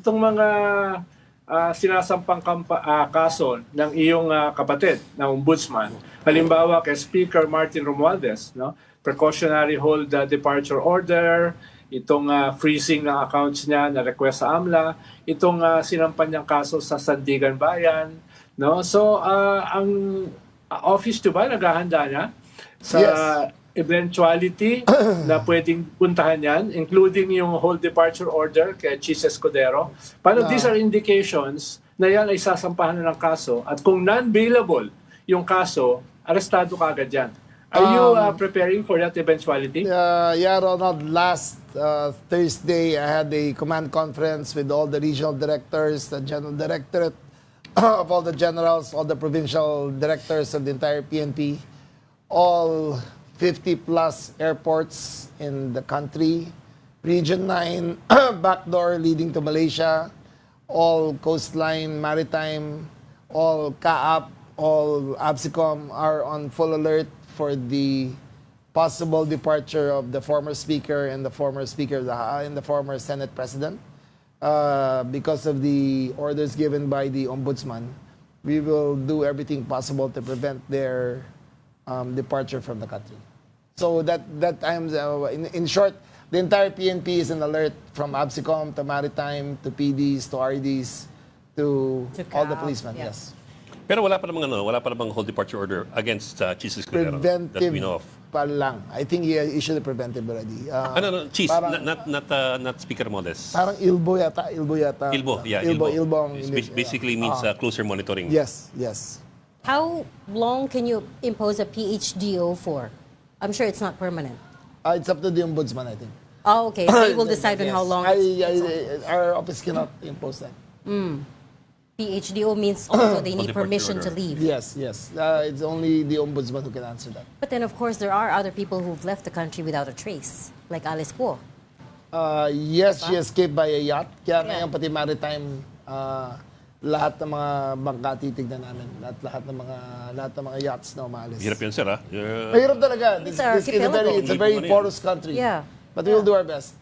itong mga sinasampang kaso ng iyong kapatid na ombudsman, halimbawa kay Speaker Martin Romualdez, no? Precautionary hold departure order, itong freezing ng accounts niya na request sa AMLA, itong sinampan niyang kaso sa Sandigan Bayan, no? So ang office 'to ba naghahanda na sa eventuality na pwedeng puntahan yan, including yung whole departure order kay Chis Escudero. Paano these are indications na yan ay sasampahan na ng kaso at kung non-bailable yung kaso, arestado ka agad yan. Are you preparing for that eventuality? Yeah, Ronald, last Thursday, I had a command conference with all the regional directors, the general directorate of all the generals, all the provincial directors of the entire PNP, all 50 plus airports in the country, Region 9, backdoor leading to Malaysia, all coastline, maritime, all CAAP, all ABSICOM are on full alert for the possible departure of the former speaker and the former speaker and the former Senate president. Because of the orders given by the ombudsman, we will do everything possible to prevent their departure from the country. So that time, in short, the entire PNP is in alert from ABSICOM to Maritime to PDs to RDs to all the policemen. Yeah. Yes. Pero wala pa namang whole departure order against Chis Escudero that we know of. Pa lang. I think he issued a preventive already. No, Chis, parang- not Speaker Romualdez. Parang Ilbo yata. Ilbo, yeah, Ilbo. Ilbo ang Basically means closer monitoring. Yes, yes. How long can you impose a PHDO for? I'm sure it's not permanent. It's up to the ombudsman, I think. Oh, okay. They will decide on Yes. how long Our office cannot impose that. PHDO means also they need departure permission to order. leave. Yes, yes. It's only the ombudsman who can answer that. But then, of course, there are other people who've left the country without a trace, like Alice Guo. Yes, she escaped by a yacht. Kaya Yeah. ngayon pati maritime, lahat ng mga bangka titignan namin. Lahat ng mga yachts na umalis. Hirap yun, sir, ha? Mahirap talaga. It's an archipelago. It's a very porous country. Yeah. But we will do our best.